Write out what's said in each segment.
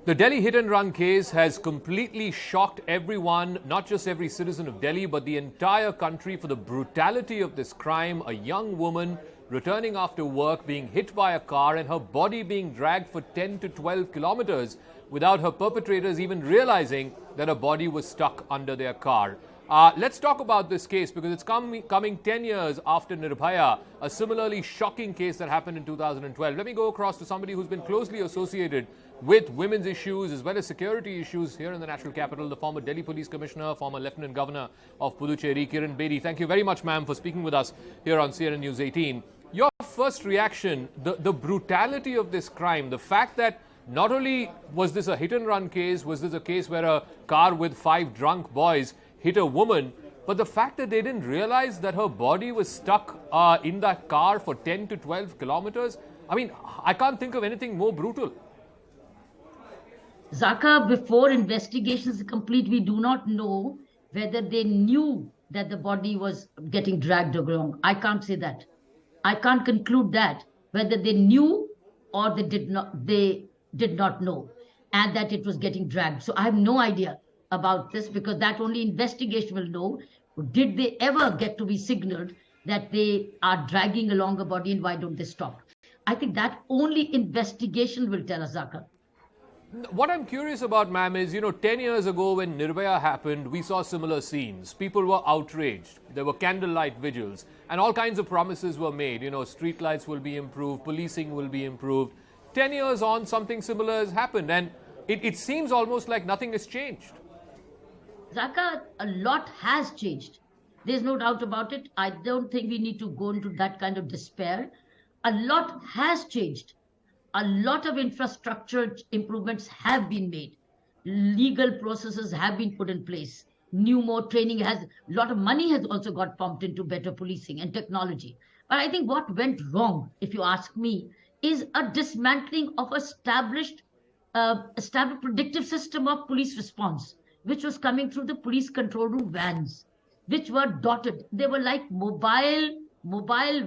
The Delhi hit and run case has completely shocked everyone, not just every citizen of Delhi, but the entire country for the brutality of this crime. A young woman returning after work being hit by a car and her body being dragged for 10 to 12 kilometers without her perpetrators even realizing that her body was stuck under their car. Let's talk about this case because it's coming 10 years after Nirbhaya, a similarly shocking case that happened in 2012. Let me go across to somebody who's been closely associated with women's issues as well as security issues here in the national capital, the former Delhi Police Commissioner, former Lieutenant Governor of Puducherry, Kiran Bedi. Thank you very much, ma'am, for speaking with us here on CNN News 18. Your first reaction, the brutality of this crime, the fact that not only was this a hit and run case, was this a case where a car with 5 drunk boys hit a woman, but the fact that they didn't realize that her body was stuck in that car for 10 to 12 kilometers. I mean, I can't think of anything more brutal. Zaka, before investigations are complete, we do not know whether they knew that the body was getting dragged along. I can't say that. I can't conclude that, whether they knew or they did not know, and that it was getting dragged. So I have no idea about this, because that only investigation will know. Did they ever get to be signaled that they are dragging along a body, and why don't they stop? I think that only investigation will tell us, Zaka. What I'm curious about, ma'am, is, 10 years ago when Nirbhaya happened, we saw similar scenes. People were outraged. There were candlelight vigils and all kinds of promises were made. Street lights will be improved, policing will be improved. 10 years on, something similar has happened, and it seems almost like nothing has changed. Zaka, a lot has changed. There's no doubt about it. I don't think we need to go into that kind of despair. A lot has changed. A lot of infrastructure improvements have been made. Legal processes have been put in place. More training a lot of money has also got pumped into better policing and technology. But I think what went wrong, if you ask me, is a dismantling of established predictive system of police response, which was coming through the police control room vans, which were dotted. They were like mobile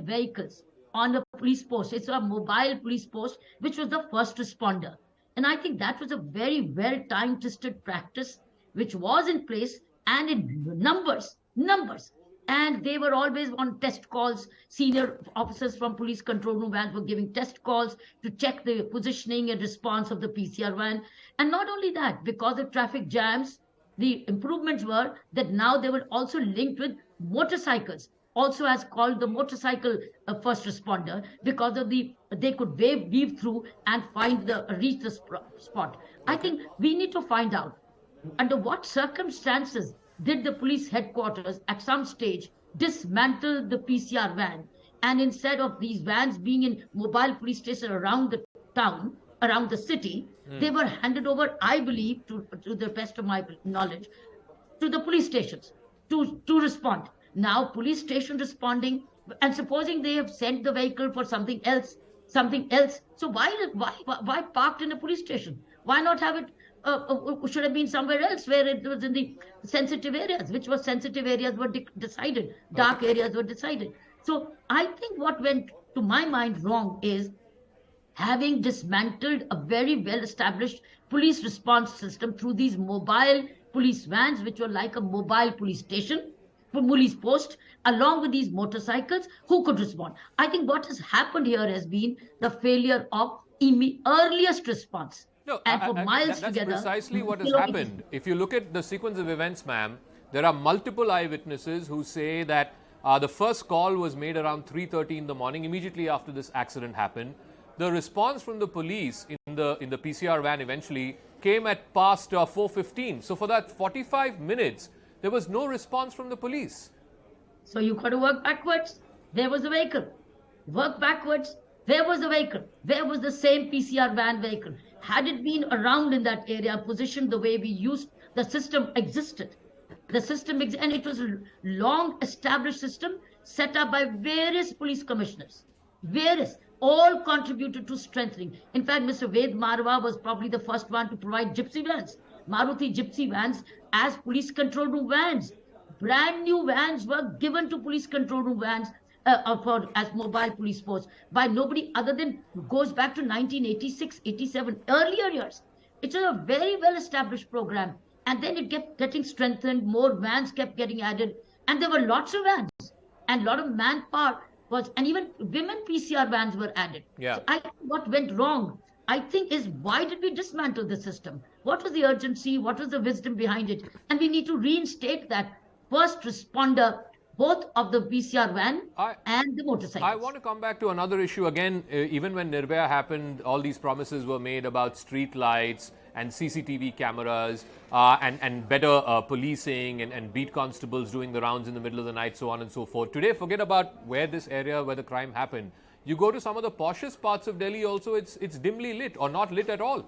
vehicles on a police post. It's a mobile police post, which was the first responder. And I think that was a very well time-tested practice, which was in place and in numbers. And they were always on test calls. Senior officers from police control room vans were giving test calls to check the positioning and response of the PCR van. And not only that, because of traffic jams, the improvements were that now they were also linked with motorcycles, also as called the motorcycle first responder, because of they could weave through and reach the spot. I think we need to find out under what circumstances did the police headquarters at some stage dismantle the PCR van, and instead of these vans being in mobile police stations around the town, around the city, they were handed over, I believe, to the best of my knowledge, to the police stations to respond. Now police station responding, and supposing they have sent the vehicle for something else. So why parked in a police station? Why not have it? Should have been somewhere else where it was in the sensitive areas, were decided, dark areas were decided. So I think what went to my mind wrong is having dismantled a very well-established police response system through these mobile police vans, which were like a mobile police station, police post, along with these motorcycles who could respond. I think what has happened here has been the failure of earliest response. No, and for miles that's together, precisely what has happened. If you look at the sequence of events, ma'am, there are multiple eyewitnesses who say that the first call was made around 3:30 in the morning, immediately after this accident happened. The response from the police in the PCR van eventually came at past 4:15. So for that 45 minutes, there was no response from the police. So you got to work backwards. There was a vehicle. Work backwards. There was a vehicle. There was the same PCR van vehicle. Had it been around in that area, positioned the way we used, the system existed. And it was a long established system set up by various police commissioners. All contributed to strengthening. In fact, Mr. Ved Marwa was probably the first one to provide gypsy vans, Maruti gypsy vans, as police control room vans. Brand new vans were given to police control room vans as mobile police force by nobody other than, goes back to 1986, 87, earlier years. It's a very well established program. And then it kept getting strengthened, more vans kept getting added, and there were lots of vans and a lot of manpower was, and even women PCR vans were added. Yeah. So I think what went wrong, I think, is why did we dismantle the system? What was the urgency? What was the wisdom behind it? And we need to reinstate that first responder, both of the PCR van and the motorcycles. I want to come back to another issue again. Even when Nirbhaya happened, all these promises were made about street lights and CCTV cameras and better policing and beat constables doing the rounds in the middle of the night, so on and so forth. Today, forget about where this area where the crime happened. You go to some of the poshest parts of Delhi also, it's dimly lit or not lit at all.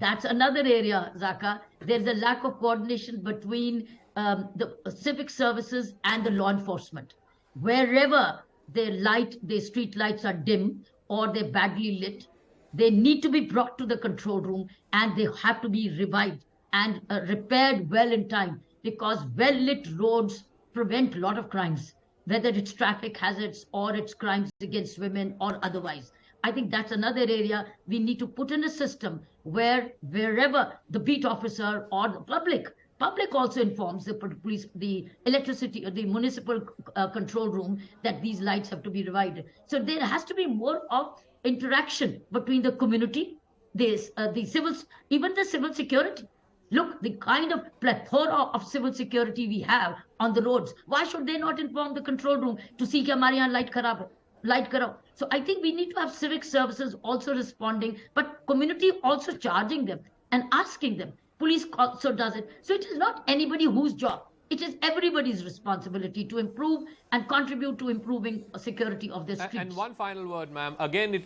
That's another area, Zaka. There's a lack of coordination between the civic services and the law enforcement. Wherever their street lights are dim or they're badly lit, they need to be brought to the control room and they have to be revived and repaired well in time, because well-lit roads prevent a lot of crimes, whether it's traffic hazards or it's crimes against women or otherwise. I think that's another area we need to put in a system where wherever the beat officer or the public also informs the police, the electricity, or the municipal control room that these lights have to be revived. So there has to be more of interaction between the community, the civil, even the civil security. Look, the kind of plethora of civil security we have on the roads. Why should they not inform the control room to see कि हमारे यहाँ light खराब है, light करो? So I think we need to have civic services also responding, but community also charging them and asking them. Police also does it. So it is not anybody whose job. It is everybody's responsibility to improve and contribute to improving security of the streets. And one final word, ma'am. Again,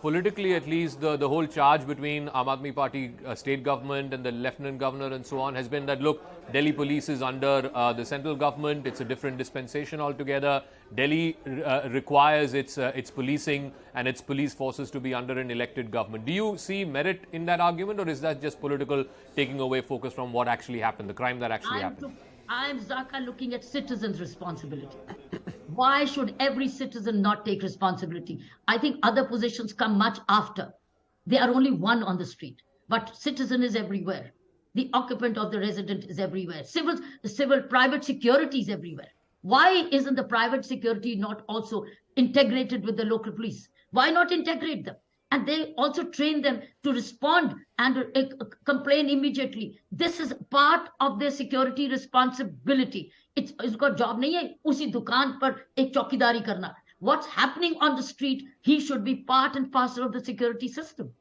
politically at least, the whole charge between Aam Aadmi Party state government and the lieutenant governor and so on has been that, look, Delhi police is under the central government. It's a different dispensation altogether. Delhi requires its policing and its police forces to be under an elected government. Do you see merit in that argument, or is that just political, taking away focus from what actually happened, the crime that actually happened? I'm, Zaka, looking at citizens' responsibility. Why should every citizen not take responsibility? I think other positions come much after. They are only one on the street, but citizen is everywhere. The occupant of the resident is everywhere. Civil, private security is everywhere. Why isn't the private security not also integrated with the local police? Why not integrate them? And they also train them to respond and complain immediately. This is part of their security responsibility. Isko job nahi hai usi dukaan par ek chaukidari karna. What's happening on the street, he should be part and parcel of the security system.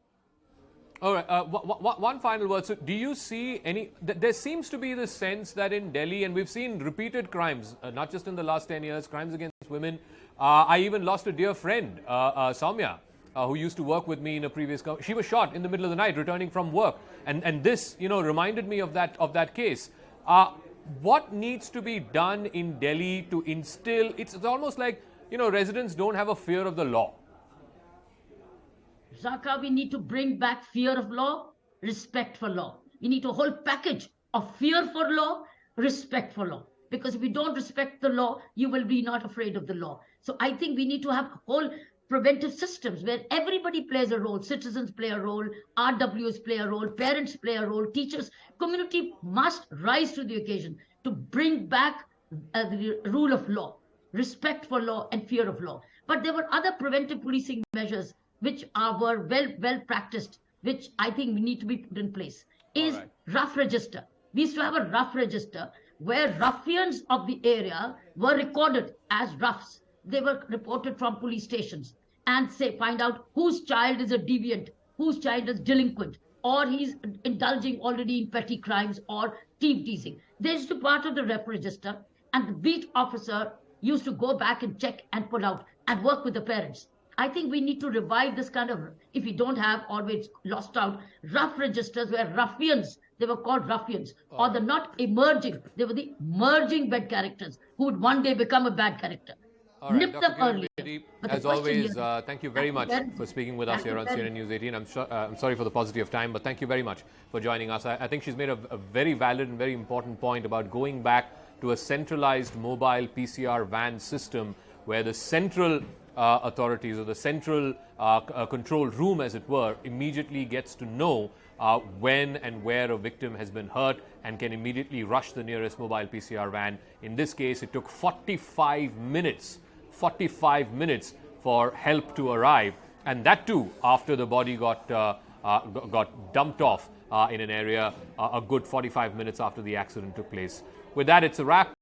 All right. One final word. So do you see any... There seems to be this sense that in Delhi, and we've seen repeated crimes, not just in the last 10 years, crimes against women. I even lost a dear friend, Soumya, who used to work with me in a previous company. She was shot in the middle of the night returning from work. And this, reminded me of that case. What needs to be done in Delhi to instill... It's almost like, residents don't have a fear of the law. Zaka, we need to bring back fear of law, respect for law. We need a whole package of fear for law, respect for law. Because if you don't respect the law, you will be not afraid of the law. So I think we need to have whole preventive systems where everybody plays a role. Citizens play a role, RWs play a role, parents play a role, teachers. Community must rise to the occasion to bring back the rule of law, respect for law and fear of law. But there were other preventive policing measures which were well practiced, which I think we need to be put in place, is rough register. We used to have a rough register where ruffians of the area were recorded as roughs. They were reported from police stations and find out whose child is a deviant, whose child is delinquent, or he's indulging already in petty crimes or thief teasing. They used to be part of the rep register, and the beat officer used to go back and check and pull out and work with the parents. I think we need to revive this kind of, if we don't have, or it's lost out, rough registers where ruffians, they were called ruffians, or the not emerging, they were the merging bad characters who would one day become a bad character. All right, Dr. Kiran Bedi, as always, thank you very much for speaking with us here on CNN News 18. I'm sorry for the paucity of time, but thank you very much for joining us. I think she's made a very valid and very important point about going back to a centralized mobile PCR van system where the central authorities, or the central control room, as it were, immediately gets to know when and where a victim has been hurt and can immediately rush the nearest mobile PCR van. In this case, it took 45 minutes for help to arrive, and that too after the body got dumped off in an area a good 45 minutes after the accident took place. With that, it's a wrap.